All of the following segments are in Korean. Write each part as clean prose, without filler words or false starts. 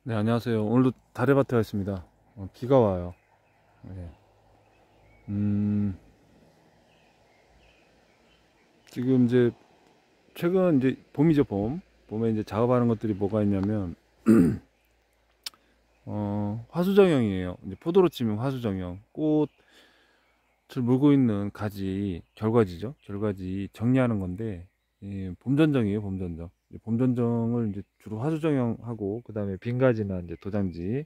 네, 안녕하세요. 오늘도 다래밭에 와 있습니다. 비가 와요. 네. 음, 지금 이제 최근 이제 봄이죠, 봄. 봄에 이제 작업하는 것들이 뭐가 있냐면 화수정형이에요. 이제 포도로 치면 화수정형. 꽃을 물고 있는 가지, 결과지죠. 결과지 정리하는 건데 봄전정이에요, 봄전정. 봄전정을 이제 주로 화수정형하고 그다음에 빈가지나 이제 도장지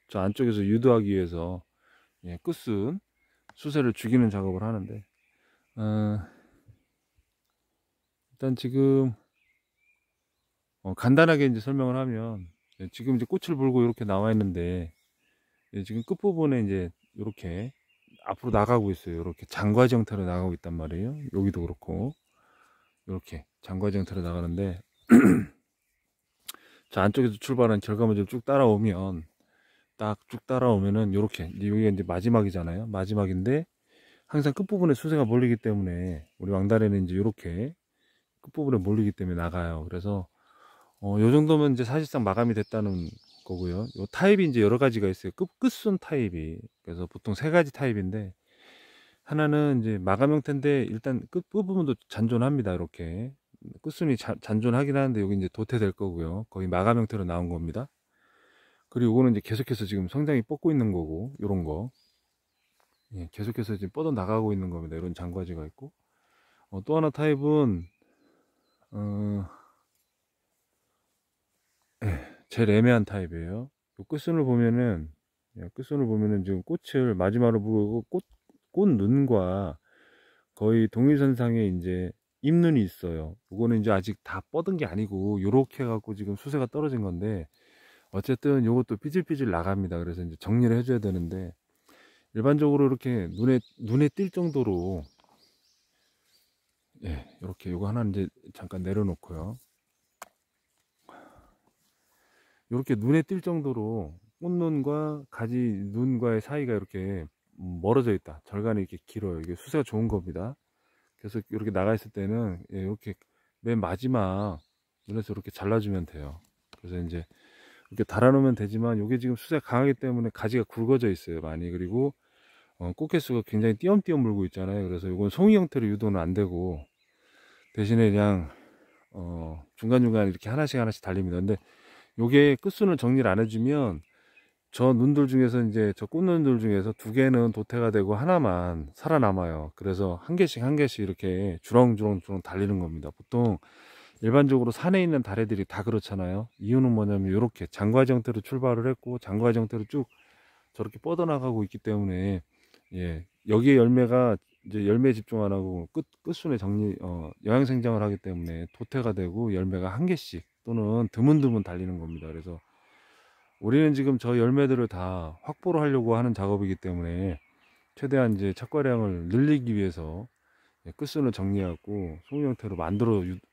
저 안쪽에서 유도하기 위해서 끝순 수세를 죽이는 작업을 하는데 어, 일단 지금 간단하게 이제 설명을 하면 지금 이제 꽃을 물고 이렇게 나와 있는데 지금 끝부분에 이제 이렇게 앞으로 나가고 있어요. 이렇게 장과지 형태로 나가고 있단 말이에요. 여기도 그렇고 이렇게 장과지 형태로 나가는데 저 안쪽에서 출발한 결과물을 쭉 따라오면 딱 쭉 따라오면은 이렇게 여기가 이제 마지막이잖아요. 마지막인데 항상 끝부분에 수세가 몰리기 때문에 우리 왕다리는 이제 이렇게 끝부분에 몰리기 때문에 나가요. 그래서 요 정도면 이제 사실상 마감이 됐다는 거고요. 요 타입이 이제 여러 가지가 있어요. 끝순 타입이. 그래서 보통 세 가지 타입인데, 하나는 이제 마감 형태인데, 일단 끝부분도 잔존합니다. 이렇게. 끝순이 잔존하긴 하는데, 여기 이제 도태될 거고요. 거의 마감 형태로 나온 겁니다. 그리고 요거는 이제 계속해서 지금 성장이 뻗고 있는 거고, 요런 거. 예, 계속해서 지금 뻗어 나가고 있는 겁니다. 이런 장과지가 있고. 또 하나 타입은, 어, 제일 애매한 타입이에요. 요 끝선을 보면은 끝선을 보면은 지금 꽃을 마지막으로 보고 꽃 눈과 거의 동일선상에 이제 잎눈이 있어요. 요거는 이제 아직 다 뻗은 게 아니고 요렇게 해갖고 지금 수세가 떨어진 건데 어쨌든 요것도 삐질삐질 나갑니다. 그래서 이제 정리를 해줘야 되는데 일반적으로 이렇게 눈에 띌 정도로 이렇게 요거 하나 이제 잠깐 내려놓고요. 이렇게 눈에 띌 정도로 꽃눈과 가지 눈과의 사이가 이렇게 멀어져 있다. 절간이 이렇게 길어요. 이게 수세가 좋은 겁니다. 그래서 이렇게 나가 있을 때는 이렇게 맨 마지막 눈에서 이렇게 잘라주면 돼요. 그래서 이제 이렇게 달아놓으면 되지만 이게 지금 수세가 강하기 때문에 가지가 굵어져 있어요. 많이. 그리고 꽃개수가 굉장히 띄엄띄엄 물고 있잖아요. 그래서 이건 송이 형태로 유도는 안 되고 대신에 그냥 중간중간 이렇게 하나씩 달립니다. 근데 요게 끝순을 정리를 안 해주면 저 눈들 중에서 이제 저 꽃눈들 중에서 두 개는 도태가 되고 하나만 살아남아요. 그래서 한 개씩 이렇게 주렁주렁 달리는 겁니다. 보통 일반적으로 산에 있는 다래들이 다 그렇잖아요. 이유는 뭐냐면 이렇게 장과지 형태로 출발을 했고 장과지 형태로 쭉 저렇게 뻗어나가고 있기 때문에 여기에 열매가 이제 열매에 집중 안 하고 끝순에 영양 생장을 하기 때문에 도태가 되고 열매가 한 개씩 또는 드문드문 달리는 겁니다. 그래서 우리는 지금 저 열매들을 다 확보를 하려고 하는 작업이기 때문에 최대한 이제 착과량을 늘리기 위해서 끝선을 정리하고 송이 형태로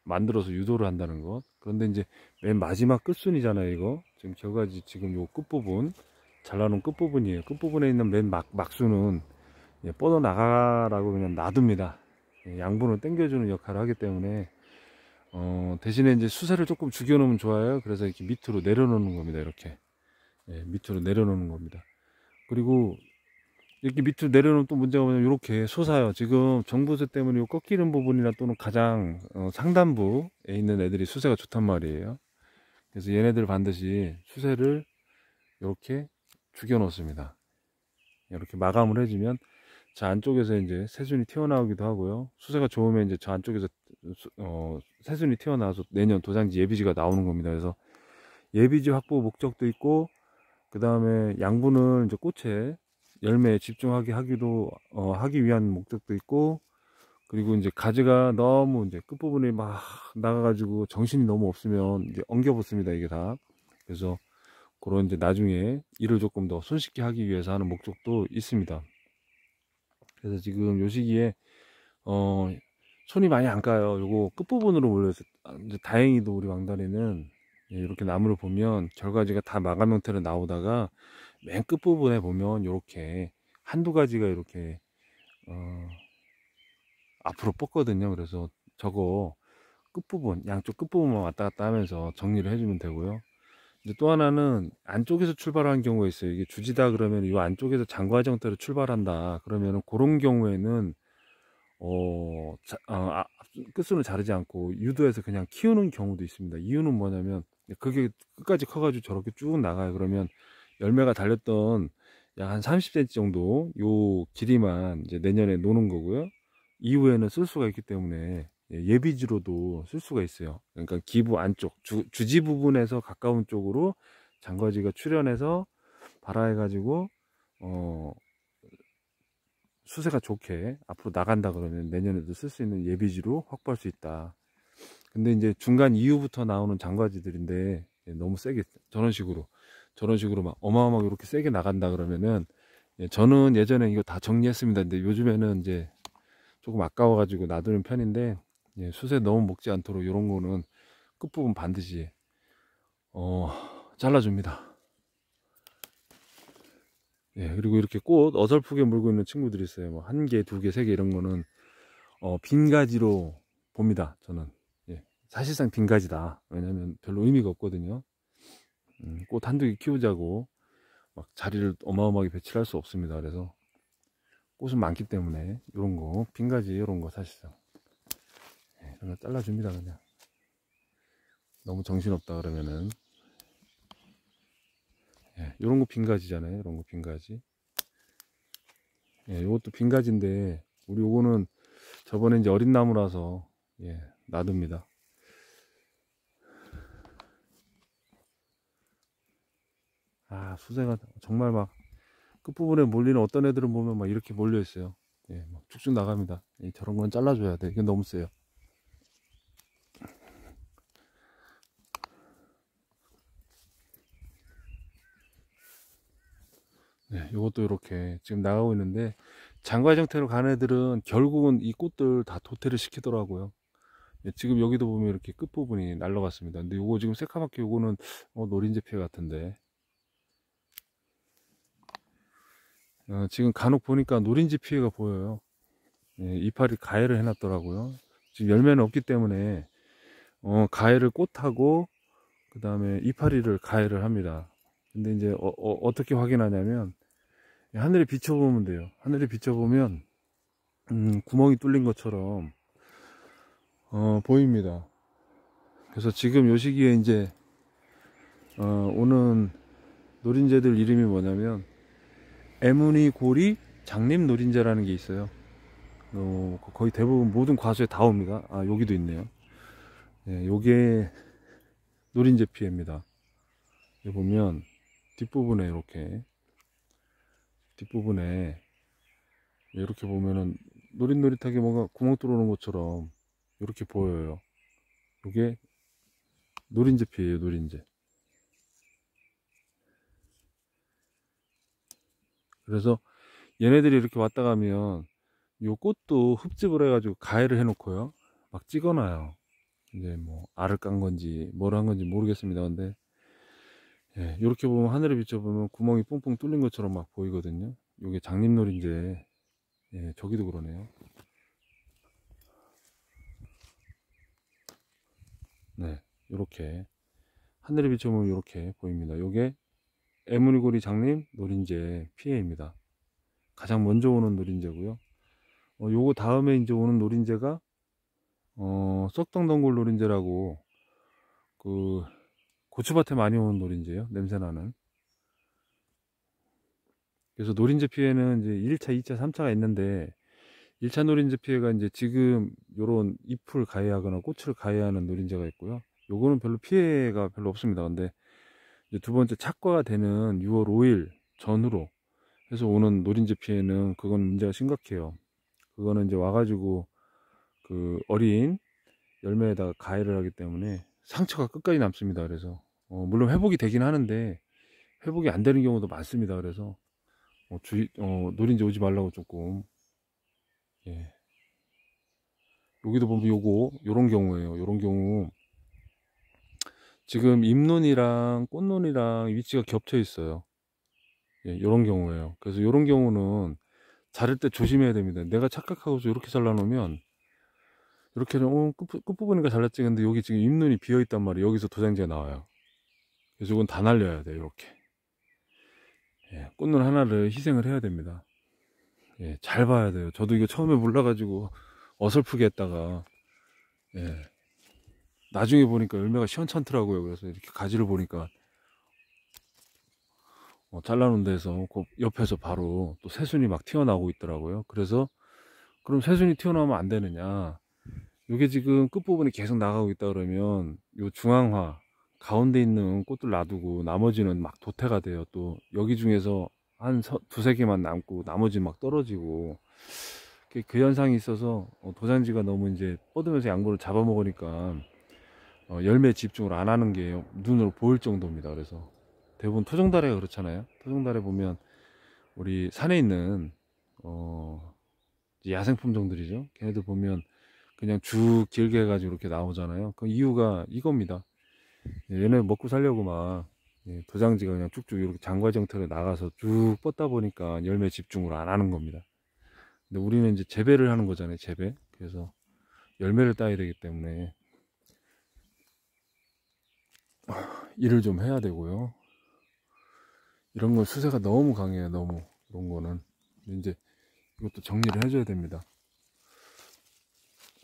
만들어서 유도를 한다는 것. 그런데 이제 맨 마지막 끝순이잖아요, 이거. 지금 결과지 지금 요 끝부분, 잘라놓은 끝부분이에요. 끝부분에 있는 맨 막수는 뻗어 나가라고 그냥 놔둡니다. 양분을 당겨주는 역할을 하기 때문에 대신에 이제 수세를 조금 죽여놓으면 좋아요. 그래서 이렇게 밑으로 내려놓는 겁니다. 이렇게. 밑으로 내려놓는 겁니다. 그리고 이렇게 밑으로 내려놓으면 또 문제가 뭐냐면 이렇게 솟아요. 지금 정부세 때문에 요 꺾이는 부분이나 또는 가장 상단부에 있는 애들이 수세가 좋단 말이에요. 그래서 얘네들 반드시 수세를 이렇게 죽여 놓습니다. 이렇게 마감을 해주면 저 안쪽에서 이제 새순이 튀어나오기도 하고요. 수세가 좋으면 이제 저 안쪽에서 새순이 튀어나와서 내년 도장지 예비지가 나오는 겁니다. 그래서 예비지 확보 목적도 있고 그 다음에 양분을 이제 꽃에 열매에 집중하게 하기 위한 목적도 있고 그리고 이제 가지가 너무 이제 끝부분에 막 나가가지고 정신이 너무 없으면 이제 엉겨붙습니다 이게 다. 그래서 그런 이제 나중에 일을 조금 더 손쉽게 하기 위해서 하는 목적도 있습니다. 그래서 지금 요 시기에 어 손이 많이 안 가요. 요거 끝부분으로 몰려서 이제 다행히도 우리 왕다리는 이렇게 나무를 보면 결과지가 다 마감 형태로 나오다가 맨 끝부분에 보면 이렇게 한두 가지가 이렇게 앞으로 뻗거든요. 그래서 저거 끝부분 양쪽 끝부분만 왔다 갔다 하면서 정리를 해주면 되고요. 이제 또 하나는 안쪽에서 출발하는 경우가 있어요. 이게 주지다 그러면 이 안쪽에서 장과의 형태로 출발한다. 그러면은 그런 경우에는 끝선을 자르지 않고 유도해서 그냥 키우는 경우도 있습니다. 이유는 뭐냐면 그게 끝까지 커가지고 저렇게 쭉 나가요. 그러면 열매가 달렸던 약 한 30cm 정도 요 길이만 이제 내년에 노는 거고요. 이후에는 쓸 수가 있기 때문에 예비지로도 쓸 수가 있어요. 그러니까 기부 안쪽 주지 부분에서 가까운 쪽으로 장과지가 출현해서 발화해 가지고 수세가 좋게 앞으로 나간다 그러면 내년에도 쓸 수 있는 예비지로 확보할 수 있다. 근데 이제 중간 이후부터 나오는 장과지들인데 너무 세게 저런 식으로 막 어마어마하게 이렇게 세게 나간다 그러면은 저는 예전에 이거 다 정리했습니다. 근데 요즘에는 이제 조금 아까워 가지고 놔두는 편인데 수세 너무 먹지 않도록 이런 거는 끝부분 반드시 잘라줍니다. 그리고 이렇게 꽃 어설프게 물고 있는 친구들이 있어요. 뭐 1개, 2개, 3개 이런 거는 빈 가지로 봅니다. 저는 사실상 빈 가지다. 왜냐면 별로 의미가 없거든요. 꽃 1~2개 키우자고 막 자리를 어마어마하게 배치할 수 없습니다. 그래서 꽃은 많기 때문에 이런 거 빈 가지 이런 거 사실상 이런 거 잘라줍니다. 그냥 너무 정신없다 그러면은 이런 거 빈 가지잖아요. 이런 거 빈 가지. 이것도 빈 가지인데 우리 요거는 저번에 이제 어린 나무라서 놔둡니다. 수세가 정말 막 끝부분에 몰리는 어떤 애들은 보면 막 이렇게 몰려 있어요. 막 쭉쭉 나갑니다. 저런 건 잘라줘야 돼. 이게 너무 세요. 요것도 이렇게 지금 나가고 있는데 장과의 형태로 가는 애들은 결국은 이 꽃들 다 도태를 시키더라고요. 지금 여기도 보면 이렇게 끝부분이 날라갔습니다. 근데 요거 지금 새카맣게 요거는 노린재 피해 같은데 지금 간혹 보니까 노린재 피해가 보여요. 이파리 가해를 해놨더라고요. 지금 열매는 없기 때문에 가해를 꽃하고 그 다음에 이파리를 가해를 합니다. 근데 이제 어떻게 확인하냐면 하늘에 비춰보면 돼요. 하늘에 비춰보면 구멍이 뚫린 것처럼 보입니다. 그래서 지금 요 시기에 이제 오는 노린재들 이름이 뭐냐면 애무늬 고리 장림 노린재라는 게 있어요. 거의 대부분 모든 과수에 다 옵니다. 여기도 있네요. 요게 노린재 피해입니다. 여기 보면 뒷부분에 이렇게 보면은 노릿노릿하게 뭔가 구멍 뚫어놓은 것처럼 이렇게 보여요. 이게 노린재 피해예요. 노린재. 그래서 얘네들이 이렇게 왔다 가면 요 꽃도 흡집을 해가지고 가해를 해놓고요. 막 찍어놔요. 이제 뭐 알을 깐 건지 뭘 한 건지 모르겠습니다. 근데 이렇게 보면 하늘에 비춰보면 구멍이 뿡뿡 뚫린 것처럼 막 보이거든요. 요게 장림노린재. 저기도 그러네요. 이렇게 하늘에 비춰보면 이렇게 보입니다. 요게 애무늬고리 장림 노린재 피해입니다. 가장 먼저 오는 노린재고요. 요거 다음에 이제 오는 노린재가 썩덩덩굴 노린재라고 그 고추밭에 많이 오는 노린재예요. 냄새나는. 그래서 노린재 피해는 이제 1차, 2차, 3차가 있는데 1차 노린재 피해가 이제 지금 요런 잎을 가해하거나 꽃을 가해하는 노린재가 있고요. 요거는 별로 피해가 별로 없습니다. 근데 이제 두 번째 착과가 되는 6월 5일 전후로 해서 오는 노린재 피해는 그건 문제가 심각해요. 그거는 이제 와가지고 그 어린 열매에다가 가해를 하기 때문에 상처가 끝까지 남습니다. 그래서 물론 회복이 되긴 하는데 회복이 안 되는 경우도 많습니다. 그래서 노린재 오지 말라고 조금 여기도 보면 요런 경우에요. 요런 경우 지금 잎눈이랑 꽃눈이랑 위치가 겹쳐 있어요. 요런 경우에요. 그래서 요런 경우는 자를 때 조심해야 됩니다. 내가 착각하고서 이렇게 잘라놓으면 이렇게는 끝부분이니까 잘랐지. 근데 여기 지금 잎눈이 비어 있단 말이에요. 여기서 도장지가 나와요. 그래서 이건 다 날려야 돼요. 이렇게. 예, 꽃눈 하나를 희생을 해야 됩니다. 예, 잘 봐야 돼요. 저도 이거 처음에 몰라가지고 어설프게 했다가, 예, 나중에 보니까 열매가 시원찮더라고요. 그래서 이렇게 가지를 보니까 잘라놓은 데서 그 옆에서 바로 또 새순이 막 튀어나오고 있더라고요. 그래서 그럼 새순이 튀어나오면 안 되느냐? 요게 지금 끝부분이 계속 나가고 있다 그러면 요 중앙화 가운데 있는 꽃들 놔두고 나머지는 막 도태가 돼요. 또 여기 중에서 한 두세 개만 남고 나머지는 막 떨어지고 그 현상이 있어서 도장지가 너무 이제 뻗으면서 양분을 잡아먹으니까 열매 집중을 안 하는 게 눈으로 보일 정도입니다. 그래서 대부분 토종다래가 그렇잖아요. 토종다래 보면 우리 산에 있는 야생 품종들이죠. 걔네들 보면 그냥 쭉 길게 해가지고 이렇게 나오잖아요. 그 이유가 이겁니다. 얘네 먹고 살려고 막 도장지가 그냥 쭉쭉 이렇게 장과지 형태로 나가서 쭉 뻗다 보니까 열매 집중을 안 하는 겁니다. 근데 우리는 이제 재배를 하는 거잖아요. 재배. 그래서 열매를 따야 되기 때문에 일을 좀 해야 되고요. 이런 건 수세가 너무 강해요. 너무 이런 거는 이제 이것도 정리를 해줘야 됩니다.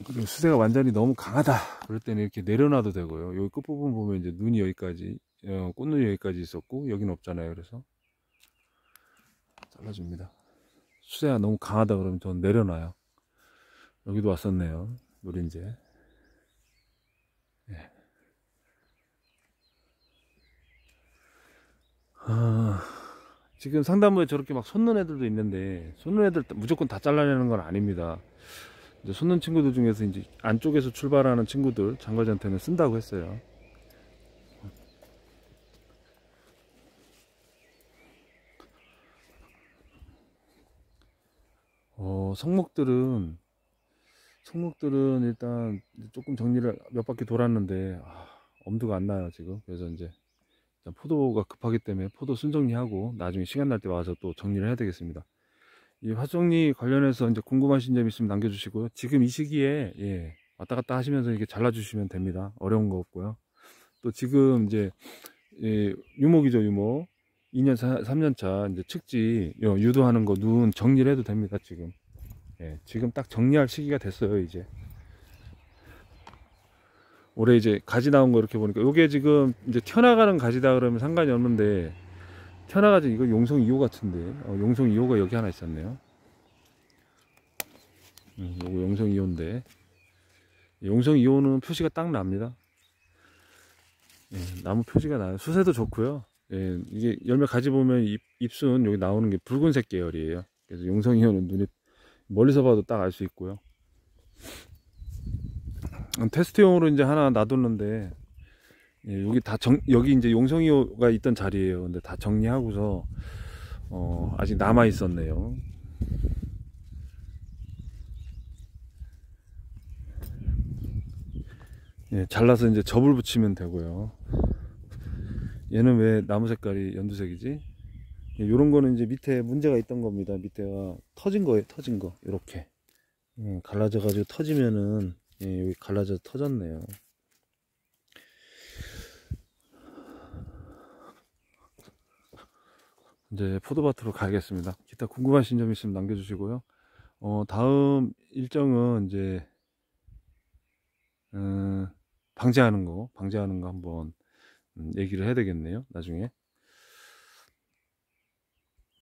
그리고 수세가 완전히 너무 강하다 그럴 때는 이렇게 내려놔도 되고요. 여기 끝부분 보면 이제 눈이 여기까지 꽃눈이 여기까지 있었고 여기는 없잖아요. 그래서 잘라줍니다. 수세가 너무 강하다 그러면 전 내려놔요. 여기도 왔었네요. 노린재. 예. 지금 상단부에 저렇게 막 솟는 애들도 있는데 솟는 애들 무조건 다 잘라내는 건 아닙니다. 이제 솟는 친구들 중에서 이제 안쪽에서 출발하는 친구들 장과지한테는 쓴다고 했어요. 성목들은 일단 조금 정리를 몇 바퀴 돌았는데 엄두가 안 나요 지금. 그래서 이제 일단 포도가 급하기 때문에 포도 순정리하고 나중에 시간 날 때 와서 또 정리를 해야 되겠습니다. 이 화정리 관련해서 이제 궁금하신 점 있으면 남겨주시고요. 지금 이 시기에 왔다 갔다 하시면서 이렇게 잘라주시면 됩니다. 어려운 거 없고요. 또 지금 이제 유목이죠, 유목. 2년 3년 차 이제 측지 유도하는 거 눈 정리를 해도 됩니다. 지금 지금 딱 정리할 시기가 됐어요. 이제 올해 이제 가지 나온 거 이렇게 보니까 요게 지금 이제 튀어나가는 가지다 그러면 상관이 없는데 튀어나가지 이거 용성 2호 같은데 용성 2호가 여기 하나 있었네요. 요거 용성 2호인데 용성 2호는 표시가 딱 납니다. 나무 표시가 나요. 수세도 좋고요. 이게 열매 가지 보면 잎순 여기 나오는 게 붉은색 계열이에요. 그래서 용성 2호는 눈이 멀리서 봐도 딱 알 수 있고요. 테스트용으로 이제 하나 놔뒀는데 여기 여기 이제 용성 2호가 있던 자리예요. 근데 다 정리하고서 아직 남아 있었네요. 잘라서 이제 접을 붙이면 되고요. 얘는 왜 나무 색깔이 연두색이지? 요런 거는 이제 밑에 문제가 있던 겁니다. 밑에가 터진 거예요. 터진 거 이렇게 갈라져 가지고 터지면은 여기 갈라져 터졌네요. 이제 포도밭으로 가겠습니다. 기타 궁금하신 점 있으면 남겨주시고요. 다음 일정은 이제 방제하는 거 한번 얘기를 해야 되겠네요. 나중에.